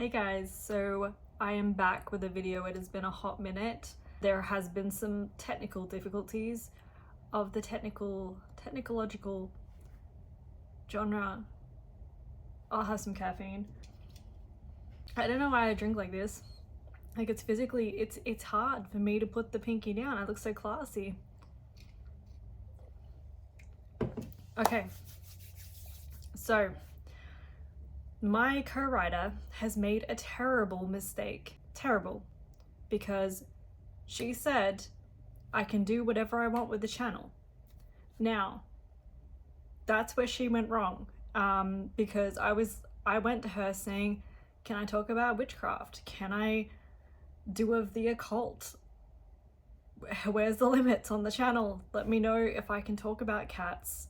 Hey guys, so I am back with a video. It has been a hot minute. There has been some technical difficulties of the technological genre. I'll have some caffeine. I don't know why I drink like this. Like it's physically, it's hard for me to put the pinky down. I look so classy. Okay, so my co-writer has made a terrible mistake. Terrible. Because she said I can do whatever I want with the channel. Now, that's where she went wrong. Because I went to her saying, can I talk about witchcraft? Can I do of the occult? Where's the limits on the channel? Let me know if I can talk about cats.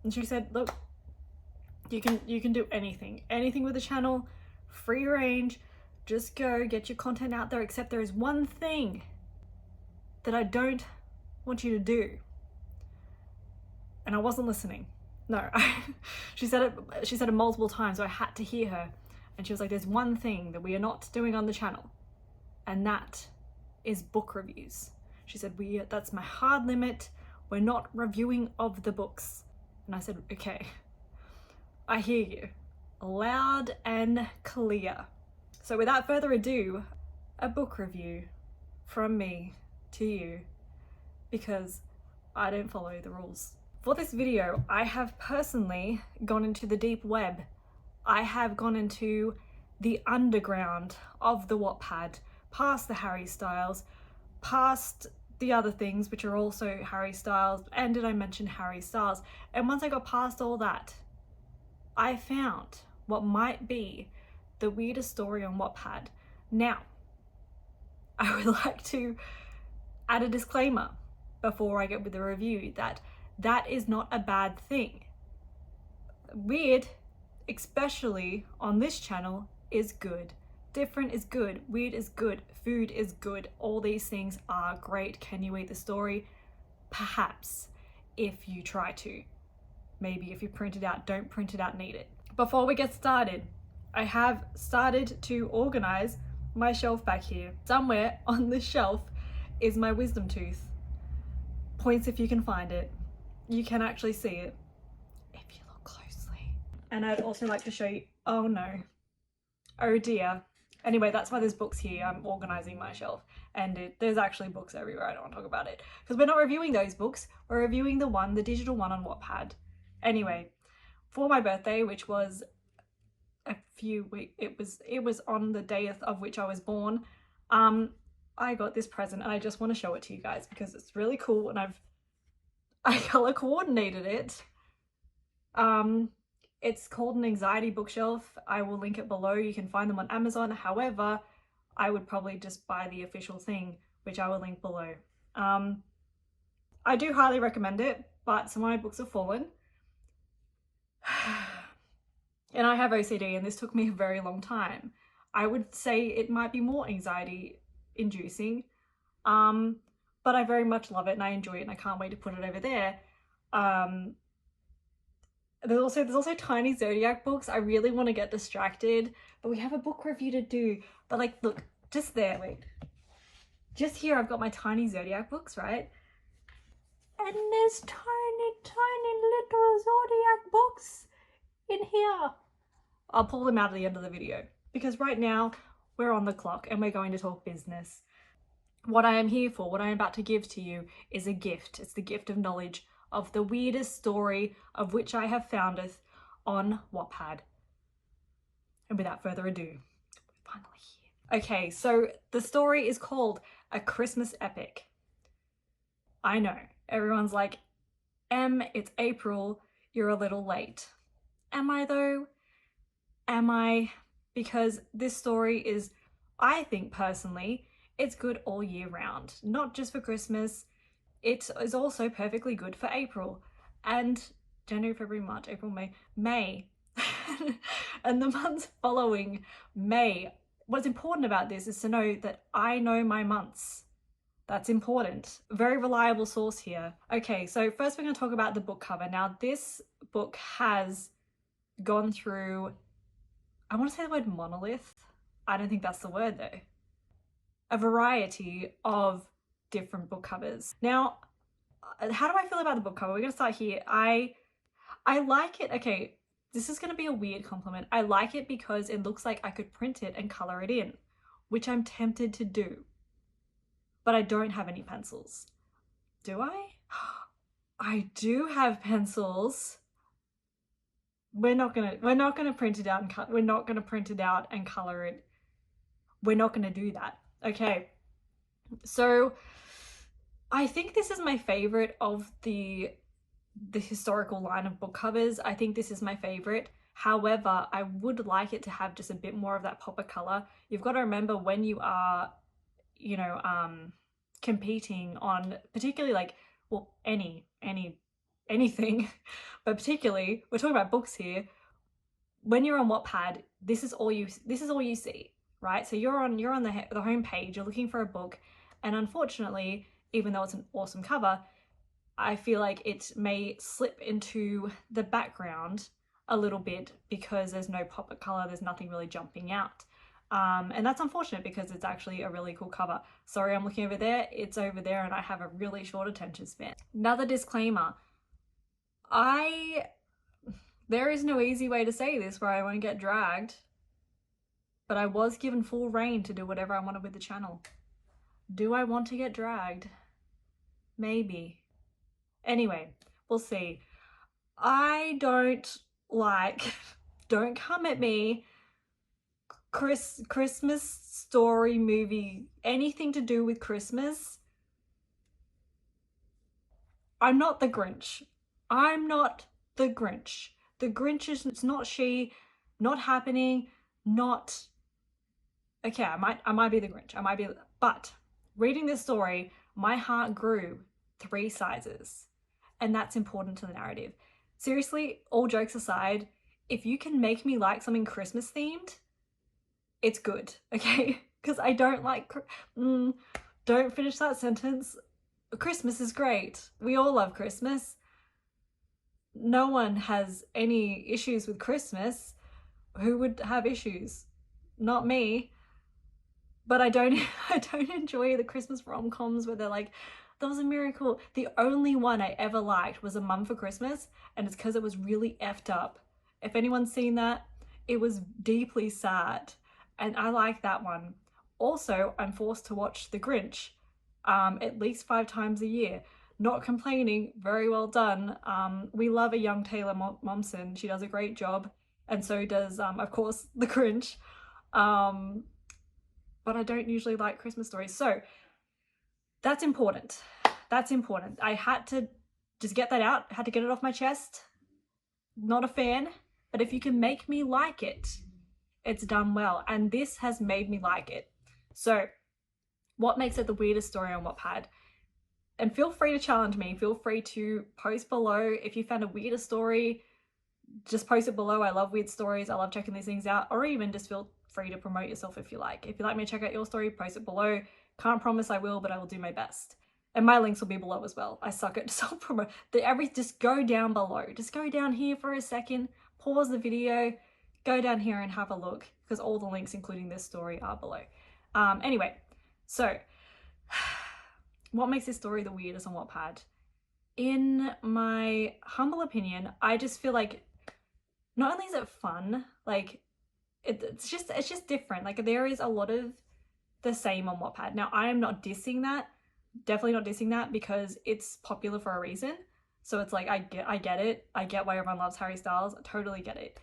And she said, look, you can do anything with the channel, free range, just go get your content out there, except there is one thing that I don't want you to do. And I wasn't listening. No, she said it multiple times, so I had to hear her. And she was like, there's one thing that we are not doing on the channel, and that is book reviews. She said, that's my hard limit. We're not reviewing of the books. And I said, okay. I hear you, loud and clear. So without further ado, a book review from me to you, because I don't follow the rules. For this video, I have personally gone into the deep web. I have gone into the underground of the Wattpad, past the Harry Styles, past the other things which are also Harry Styles, and did I mention Harry Styles? And once I got past all that, I found what might be the weirdest story on Wattpad. Now, I would like to add a disclaimer before I get with the review that is not a bad thing. Weird, especially on this channel, is good. Different is good, weird is good, food is good. All these things are great. Can you eat the story? Perhaps, if you try to. Maybe if you print it out, don't print it out, need it. Before we get started, I have started to organize my shelf back here. Somewhere on this shelf is my wisdom tooth. Points if you can find it. You can actually see it if you look closely. And I'd also like to show you, oh no, oh dear. Anyway, that's why there's books here. I'm organizing my shelf, and there's actually books everywhere. I don't want to talk about it because we're not reviewing those books. We're reviewing the digital one on Wattpad. Anyway, for my birthday, which was a few weeks, it was on the day of which I was born, I got this present, and I just want to show it to you guys because it's really cool, and I color coordinated it. It's called an anxiety bookshelf. I will link it below. You can find them on Amazon. However, I would probably just buy the official thing, which I will link below. I do highly recommend it, but some of my books have fallen. And I have OCD, and this took me a very long time. I would say it might be more anxiety inducing, but I very much love it and I enjoy it, and I can't wait to put it over there. There's also tiny zodiac books. I really want to get distracted, but we have a book review to do. But like, look, just there, wait. Just here I've got my tiny zodiac books, right? And there's tiny little zodiac books in here. I'll pull them out at the end of the video because right now we're on the clock and we're going to talk business. What I am here for, what I am about to give to you, is a gift. It's the gift of knowledge of the weirdest story of which I have foundeth on Wattpad. And without further ado, we're finally here. Okay, so the story is called A Christmas Epic. I know, everyone's like, it's April, you're a little late. Am I though? Am I? Because this story is, I think personally, it's good all year round, not just for Christmas. It is also perfectly good for April and January, February, March, April, May, and the months following May. What's important about this is to know that I know my months. That's important. Very reliable source here. Okay, so first we're going to talk about the book cover. Now this book has gone through I want to say the word monolith. I don't think that's the word though. A variety of different book covers. Now, how do I feel about the book cover? We're gonna start here. I like it. Okay, this is gonna be a weird compliment. I like it because it looks like I could print it and color it in, which I'm tempted to do. But I don't have any pencils. Do I? I do have pencils. We're not gonna print it out and cut. We're not gonna print it out and color it. We're not gonna do that. Okay. So I think this is my favorite of the historical line of book covers. I think this is my favorite. However, I would like it to have just a bit more of that pop of color. You've got to remember when you are, you know, competing on particularly like, well, anything, but particularly we're talking about books here. When you're on Wattpad, this is all you see, right? So you're on the home page, you're looking for a book, and unfortunately, even though it's an awesome cover, I feel like it may slip into the background a little bit because there's no pop of color, there's nothing really jumping out. And that's unfortunate because it's actually a really cool cover. Sorry, I'm looking over there, it's over there, and I have a really short attention span. Another disclaimer, there is no easy way to say this where I won't get dragged, but I was given full reign to do whatever I wanted with the channel. Do I want to get dragged? Maybe. Anyway, we'll see. I don't come at me, Christmas story movie, anything to do with Christmas. I'm not the Grinch. I'm not the Grinch. The Grinch is, it's not she, not happening, not, okay, I might be the Grinch, but reading this story, my heart grew 3 sizes, and that's important to the narrative. Seriously, all jokes aside, if you can make me like something Christmas themed, it's good, okay? Because I don't like, don't finish that sentence. Christmas is great. We all love Christmas. No one has any issues with Christmas. Who would have issues? Not me. But I don't enjoy the Christmas rom-coms where they're like, that was a miracle. The only one I ever liked was A Mum for Christmas, and it's because it was really effed up. If anyone's seen that, it was deeply sad, and I like that one. Also, I'm forced to watch The Grinch at least 5 times a year. Not complaining, very well done. We love a young Taylor Momsen. She does a great job, and so does, of course, The Grinch. But I don't usually like Christmas stories, so that's important. That's important. I had to just get that out, had to get it off my chest. Not a fan, but if you can make me like it, it's done well, and this has made me like it. So what makes it the weirdest story on Wattpad? And feel free to challenge me, feel free to post below if you found a weirder story, just post it below. I love weird stories, I love checking these things out, or even just feel free to promote yourself if you like. If you'd like me to check out your story, post it below. Can't promise I will, but I will do my best. And my links will be below as well. I suck at self-promote. Just go down below. Just go down here for a second, pause the video, go down here and have a look, because all the links, including this story, are below. Anyway, so what makes this story the weirdest on Wattpad? In my humble opinion, I just feel like not only is it fun, like it's just different. Like there is a lot of the same on Wattpad. Now I am not dissing that, definitely not dissing that, because it's popular for a reason. So it's like I get it. I get why everyone loves Harry Styles. I totally get it.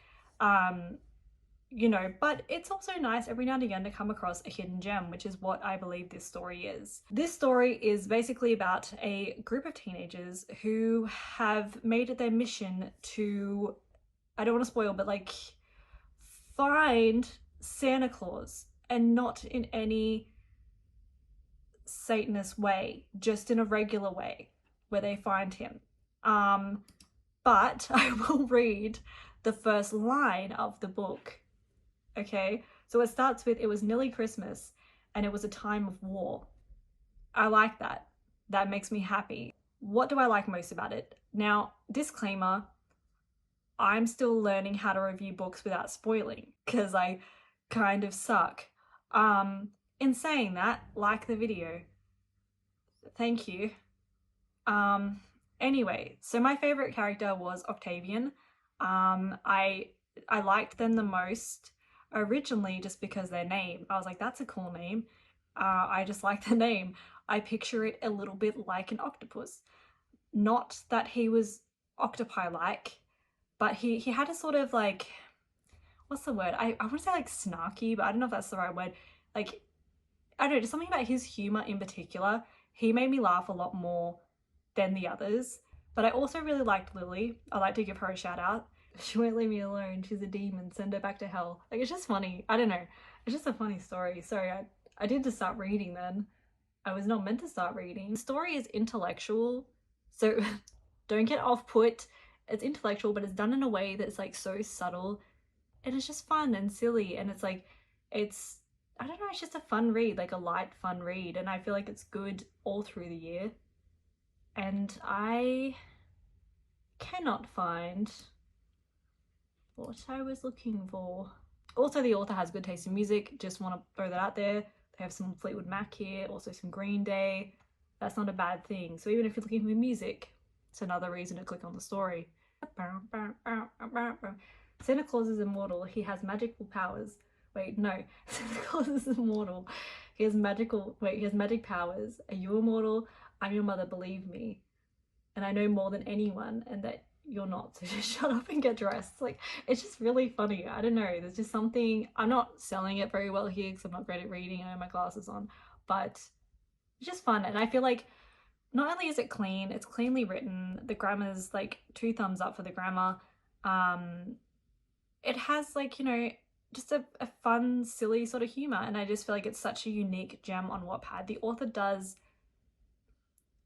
You know, but it's also nice every now and again to come across a hidden gem, which is what I believe this story is. This story is basically about a group of teenagers who have made it their mission to, I don't want to spoil, but like find Santa Claus, and not in any Satanist way, just in a regular way where they find him. But I will read the first line of the book. Okay, so it starts with, it was nearly Christmas and it was a time of war. I like that. That makes me happy. What do I like most about it? Now, disclaimer, I'm still learning how to review books without spoiling because I kind of suck. In saying that, like the video. Thank you. Anyway, so my favorite character was Octavian. I liked them the most originally just because their name. I was like, that's a cool name. I just like the name. I picture it a little bit like an octopus. Not that he was octopi-like, but he had a sort of like, what's the word? I want to say like snarky, but I don't know if that's the right word. Like, I don't know, just something about his humor in particular. He made me laugh a lot more than the others. But I also really liked Lily. I like to give her a shout out. She won't leave me alone. She's a demon. Send her back to hell. Like, it's just funny. I don't know. It's just a funny story. Sorry, I did just start reading then. I was not meant to start reading. The story is intellectual, so don't get off put. It's intellectual, but it's done in a way that's like so subtle, and it's just fun and silly, and it's like, it's, I don't know, it's just a fun read, like a light fun read, and I feel like it's good all through the year. And I cannot find what I was looking for. Also, the author has good taste in music, just want to throw that out there. They have some Fleetwood Mac here, also some Green Day. That's not a bad thing. So even if you're looking for music, it's another reason to click on the story. Santa Claus is immortal. He has magical powers. Wait, no. Santa Claus is immortal. He has magic powers. Are you immortal? I'm your mother, believe me. And I know more than anyone, and that you're not, so just shut up and get dressed. Like, it's just really funny. I don't know, there's just something, I'm not selling it very well here because I'm not great at reading, I have my glasses on, but it's just fun. And I feel like not only is it clean, it's cleanly written, the grammar's like 2 thumbs up for the grammar. It has like, you know, just a fun, silly sort of humor, and I just feel like it's such a unique gem on Wattpad. The author does,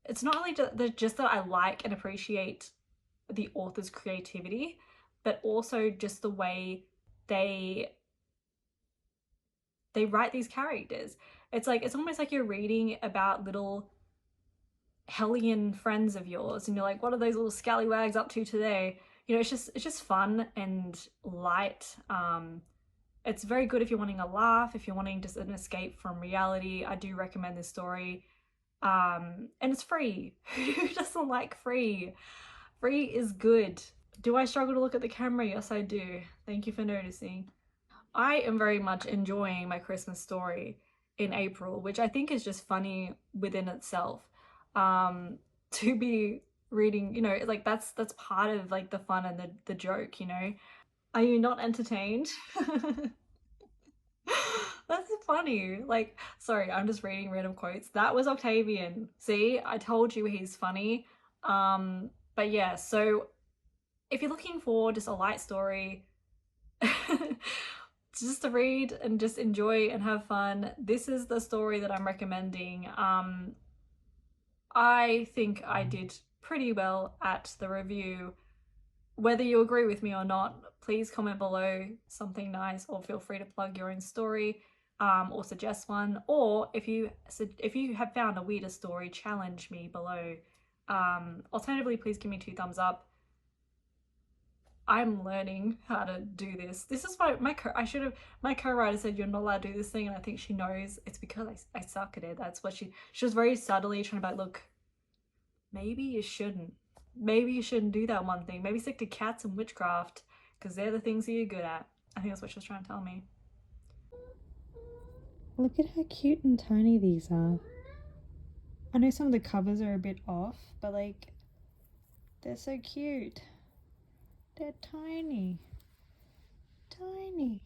it's not only just that I like and appreciate the author's creativity, but also just the way they write these characters. It's like, it's almost like you're reading about little hellion friends of yours, and you're like, what are those little scallywags up to today? You know, it's just fun and light. It's very good if you're wanting a laugh, if you're wanting just an escape from reality. I do recommend this story. And it's free. Who doesn't like free? Free is good. Do I struggle to look at the camera? Yes, I do. Thank you for noticing. I am very much enjoying my Christmas story in April, which I think is just funny within itself. To be reading, you know, like that's part of like the fun and the joke, you know. Are you not entertained? That's funny. Like, sorry, I'm just reading random quotes. That was Octavian. See, I told you he's funny. But yeah, so if you're looking for just a light story, just to read and just enjoy and have fun, this is the story that I'm recommending. I think I did pretty well at the review. Whether you agree with me or not, please comment below something nice, or feel free to plug your own story, or suggest one. Or if you have found a weirder story, challenge me below. Alternatively, please give me 2 thumbs up. I'm learning how to do this. This is why my co-writer said you're not allowed to do this thing, and I think she knows it's because I suck at it. That's what she was very subtly trying to be like, look, maybe you shouldn't. Maybe you shouldn't do that one thing. Maybe stick to cats and witchcraft, because they're the things that you're good at. I think that's what she was trying to tell me. Look at how cute and tiny these are. I know some of the covers are a bit off, but like, they're so cute. They're tiny. Tiny.